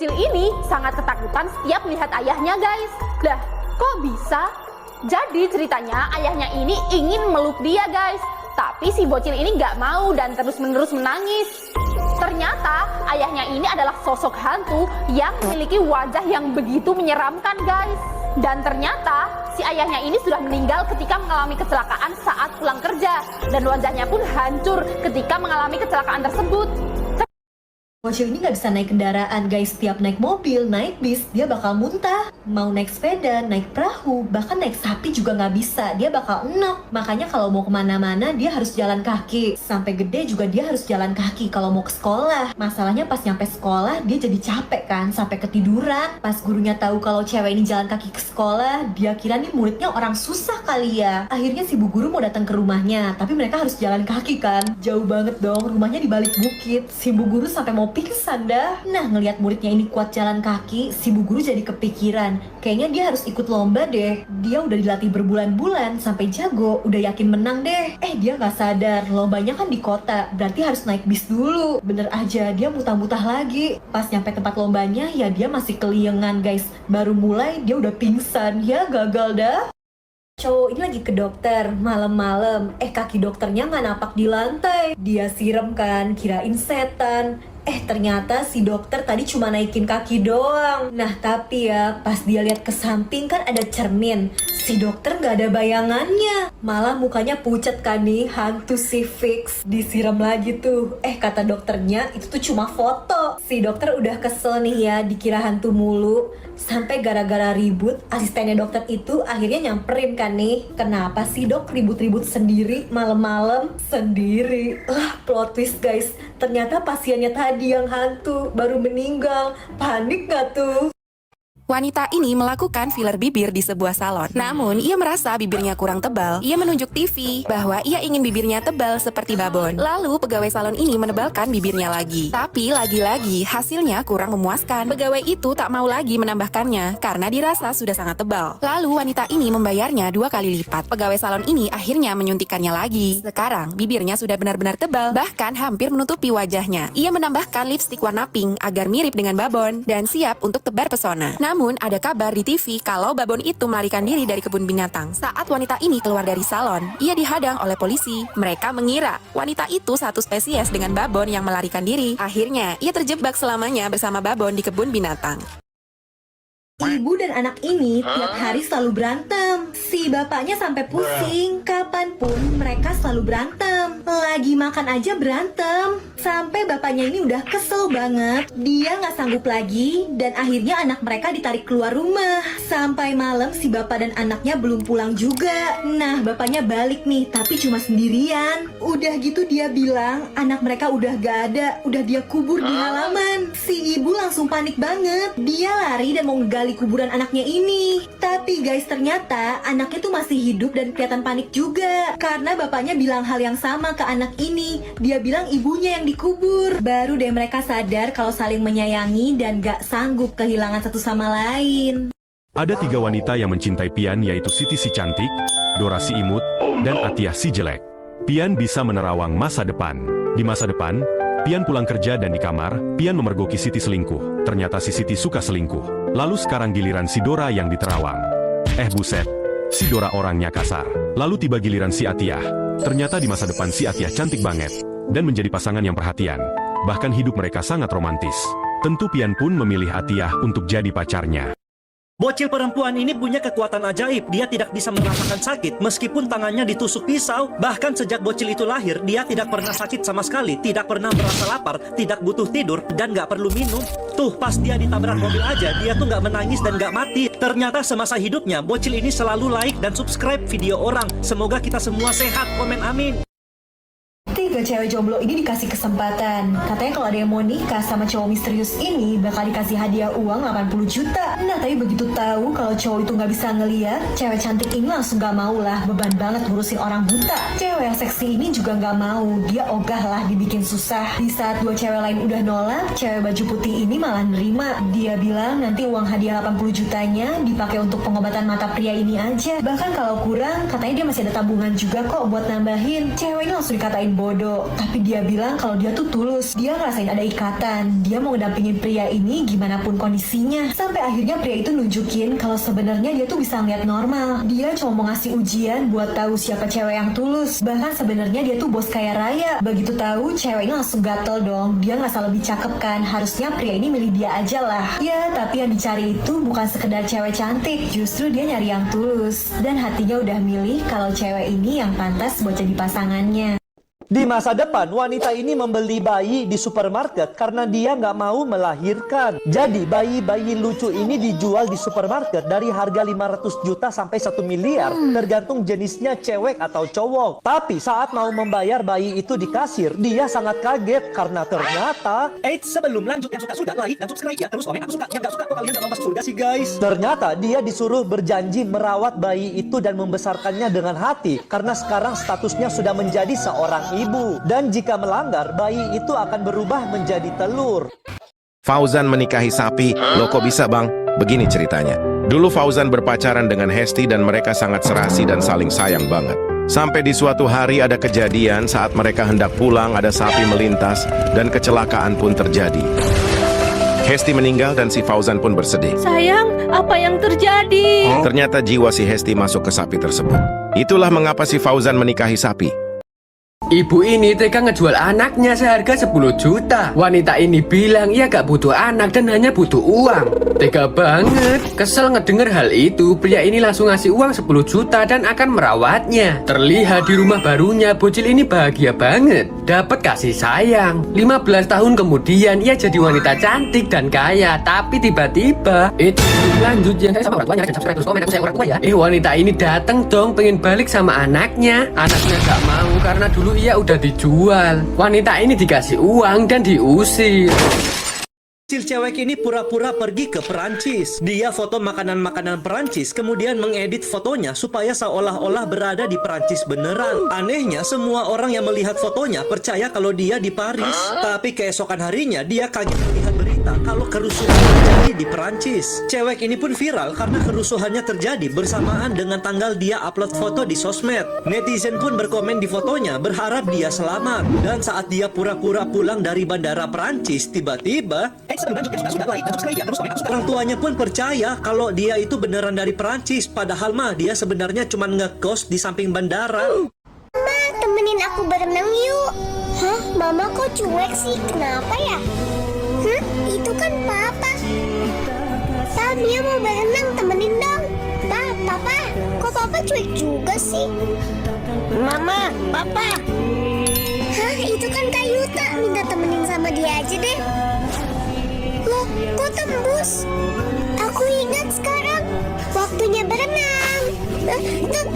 bocil ini sangat ketakutan setiap melihat ayahnya, guys. Lah, kok bisa? Jadi ceritanya ayahnya ini ingin meluk dia, guys. Tapi si bocil ini nggak mau dan terus-menerus menangis. Ternyata ayahnya ini adalah sosok hantu yang memiliki wajah yang begitu menyeramkan, guys. Dan ternyata si ayahnya ini sudah meninggal ketika mengalami kecelakaan saat pulang kerja. Dan wajahnya pun hancur ketika mengalami kecelakaan tersebut. Bocil ini nggak bisa naik kendaraan, guys. Setiap naik mobil, naik bis, dia bakal muntah. Mau naik sepeda, naik perahu, bahkan naik sapi juga nggak bisa. Dia bakal enok. Makanya kalau mau kemana-mana, dia harus jalan kaki. Sampai gede juga dia harus jalan kaki kalau mau ke sekolah. Masalahnya pas nyampe sekolah, dia jadi capek kan, sampai ketiduran. Pas gurunya tahu kalau cewek ini jalan kaki ke sekolah, dia kira nih muridnya orang susah kali ya. Akhirnya si bu guru mau datang ke rumahnya, tapi mereka harus jalan kaki kan. Jauh banget dong, rumahnya di balik bukit. Si bu guru sampai mau pingsan dah. Nah, ngelihat muridnya ini kuat jalan kaki, si bu guru jadi kepikiran. Kayaknya dia harus ikut lomba deh. Dia udah dilatih berbulan-bulan sampai jago, udah yakin menang deh. Dia nggak sadar, lombanya kan di kota, berarti harus naik bis dulu. Bener aja, dia mutah-mutah lagi. Pas nyampe tempat lombanya, ya dia masih keliengan, guys. Baru mulai, dia udah pingsan. Ya gagal dah. Cowok ini lagi ke dokter, malam-malam. Kaki dokternya nggak napak di lantai. Dia siram kan, kirain setan. Ternyata si dokter tadi cuma naikin kaki doang. Nah, tapi ya, pas dia lihat ke samping kan ada cermin. Si dokter nggak ada bayangannya. Malah mukanya pucat kan nih, hantu si fix. Disiram lagi tuh. Kata dokternya, itu tuh cuma foto. Si dokter udah kesel nih ya, dikira hantu mulu. Sampai gara-gara ribut, asistennya dokter itu akhirnya nyamperin kan nih. Kenapa sih dok ribut-ribut sendiri malam-malam? Sendiri. Plot twist guys. Ternyata pasiennya tadi yang hantu, baru meninggal. Panik gak tuh? Wanita ini melakukan filler bibir di sebuah salon. Namun, ia merasa bibirnya kurang tebal. Ia menunjuk TV bahwa ia ingin bibirnya tebal seperti babon. Lalu, pegawai salon ini menebalkan bibirnya lagi. Tapi, lagi-lagi hasilnya kurang memuaskan. Pegawai itu tak mau lagi menambahkannya karena dirasa sudah sangat tebal. Lalu, wanita ini membayarnya 2 kali lipat. Pegawai salon ini akhirnya menyuntikkannya lagi. Sekarang, bibirnya sudah benar-benar tebal, bahkan hampir menutupi wajahnya. Ia menambahkan lipstik warna pink agar mirip dengan babon dan siap untuk tebar pesona. Namun, ada kabar di TV kalau babon itu melarikan diri dari kebun binatang. Saat wanita ini keluar dari salon, ia dihadang oleh polisi. Mereka mengira wanita itu satu spesies dengan babon yang melarikan diri. Akhirnya, ia terjebak selamanya bersama babon di kebun binatang. Ibu dan anak ini tiap hari selalu berantem. Si bapaknya sampai pusing. Kapanpun mereka selalu berantem. Lagi makan aja berantem. Sampai bapaknya ini udah kesel banget. Dia nggak sanggup lagi. Dan akhirnya anak mereka ditarik keluar rumah. Sampai malam si bapak dan anaknya belum pulang juga. Nah, bapaknya balik nih, tapi cuma sendirian. Udah gitu dia bilang anak mereka udah gak ada. Udah dia kubur di halaman. Si ibu langsung panik banget. Dia lari dan mau ngegali kuburan anaknya ini. Tapi guys, ternyata anaknya tuh masih hidup dan kelihatan panik juga. Karena bapaknya bilang hal yang sama ke anak ini. Dia bilang ibunya yang dikubur. Baru deh mereka sadar kalau saling menyayangi dan gak sanggup kehilangan satu sama lain. Ada 3 wanita yang mencintai Pian, yaitu Siti si cantik, Dora si imut, dan Atiah si jelek. Pian bisa menerawang masa depan. Di masa depan, Pian pulang kerja dan di kamar, Pian memergoki Siti selingkuh. Ternyata si Siti suka selingkuh. Lalu sekarang giliran si Dora yang diterawang. Buset, si Dora orangnya kasar. Lalu tiba giliran si Atiah. Ternyata di masa depan si Atiah cantik banget dan menjadi pasangan yang perhatian. Bahkan hidup mereka sangat romantis. Tentu Pian pun memilih Atiah untuk jadi pacarnya. Bocil perempuan ini punya kekuatan ajaib. Dia tidak bisa merasakan sakit meskipun tangannya ditusuk pisau. Bahkan sejak bocil itu lahir, dia tidak pernah sakit sama sekali. Tidak pernah merasa lapar, tidak butuh tidur, dan gak perlu minum. Tuh, pas dia ditabrak mobil aja, dia tuh gak menangis dan gak mati. Ternyata semasa hidupnya, bocil ini selalu like dan subscribe video orang. Semoga kita semua sehat, komen amin. 3 cewek jomblo ini dikasih kesempatan. Katanya kalau ada yang mau nikah sama cowok misterius ini bakal dikasih hadiah uang 80 juta. Nah, tapi begitu tahu kalau cowok itu nggak bisa ngeliat, cewek cantik ini langsung nggak mau lah. Beban banget ngurusin orang buta. Cewek yang seksi ini juga nggak mau. Dia ogah lah dibikin susah. Di saat 2 cewek lain udah nolak, cewek baju putih ini malah nerima. Dia bilang nanti uang hadiah 80 jutanya dipakai untuk pengobatan mata pria ini aja. Bahkan kalau kurang, katanya dia masih ada tabungan juga kok buat nambahin. Cewek ini langsung dikatain bodoh bodoh. Tapi dia bilang kalau dia tuh tulus. Dia ngerasain ada ikatan. Dia mau ngedampingin pria ini gimana pun kondisinya. Sampai akhirnya pria itu nunjukin kalau sebenarnya dia tuh bisa ngeliat normal. Dia cuma mau ngasih ujian buat tahu siapa cewek yang tulus. Bahkan sebenarnya dia tuh bos kaya raya. Begitu tahu, cewek ini langsung gatel dong. Dia ngerasa lebih cakep kan. Harusnya pria ini milih dia aja lah. Ya, tapi yang dicari itu bukan sekedar cewek cantik. Justru dia nyari yang tulus. Dan hatinya udah milih kalau cewek ini yang pantas buat jadi pasangannya. Di masa depan, wanita ini membeli bayi di supermarket karena dia nggak mau melahirkan. Jadi, bayi-bayi lucu ini dijual di supermarket dari harga 500 juta sampai 1 miliar. Tergantung jenisnya cewek atau cowok. Tapi saat mau membayar bayi itu di kasir, dia sangat kaget karena ternyata... sebelum lanjut, yang suka sudah like dan subscribe ya. Terus komen aku suka, yang nggak suka kok kalian nggak mau masuk surga sih guys. Ternyata dia disuruh berjanji merawat bayi itu dan membesarkannya dengan hati. Karena sekarang statusnya sudah menjadi seorang ibu. Dan jika melanggar, bayi itu akan berubah menjadi telur. Fauzan menikahi sapi. Loh kok bisa bang? Begini ceritanya. Dulu Fauzan berpacaran dengan Hesti dan mereka sangat serasi dan saling sayang banget. Sampai di suatu hari ada kejadian saat mereka hendak pulang ada sapi melintas dan kecelakaan pun terjadi. Hesti meninggal dan si Fauzan pun bersedih. Sayang, apa yang terjadi? Ternyata jiwa si Hesti masuk ke sapi tersebut. Itulah mengapa si Fauzan menikahi sapi. Ibu ini tega ngejual anaknya seharga 10 juta. Wanita ini bilang ia gak butuh anak dan hanya butuh uang. Tega banget. Kesel ngedenger hal itu, pria ini langsung ngasih uang 10 juta dan akan merawatnya. Terlihat di rumah barunya, bocil ini bahagia banget. Dapat kasih sayang. 15 tahun kemudian, ia jadi wanita cantik dan kaya. Tapi tiba-tiba, lanjut yang saya sama orang tuanya. Subscribe terus komen, aku saya orang tua ya. Wanita ini datang dong pengen balik sama anaknya. Anaknya gak mau karena dulu ia udah dijual. Wanita ini dikasih uang dan diusir. Cewek ini pura-pura pergi ke Perancis. Dia foto makanan-makanan Perancis, kemudian mengedit fotonya supaya seolah-olah berada di Perancis beneran. Anehnya, semua orang yang melihat fotonya percaya kalau dia di Paris. Tapi keesokan harinya, dia kaget melihat berita kalau kerusuhan terjadi di Perancis. Cewek ini pun viral karena kerusuhannya terjadi bersamaan dengan tanggal dia upload foto di sosmed. Netizen pun berkomen di fotonya, berharap dia selamat. Dan saat dia pura-pura pulang dari bandara Perancis, tiba-tiba... orang tuanya pun percaya kalau dia itu beneran dari Perancis. Padahal mah dia sebenarnya cuma ngekos di samping bandara. Mama, temenin aku berenang yuk. Hah? Mama kok cuek sih? Kenapa ya? Itu kan Papa. Tania mau berenang, temenin dong. Papa, kok Papa cuek juga sih? Mama, Papa. Hah? Itu kan Kak Yuta. Minta temenin sama dia aja deh. Loh, kok tembus? Aku ingat sekarang. Waktunya berenang.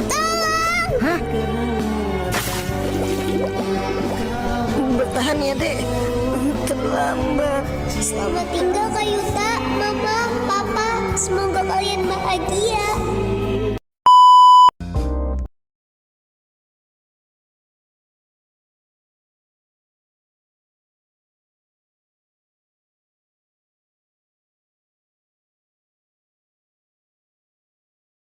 Tolong! Hah? Bertahan ya, Dek. Terlambat. Selamat tinggal, Kak Yuta, Mama, Papa. Semoga kalian bahagia.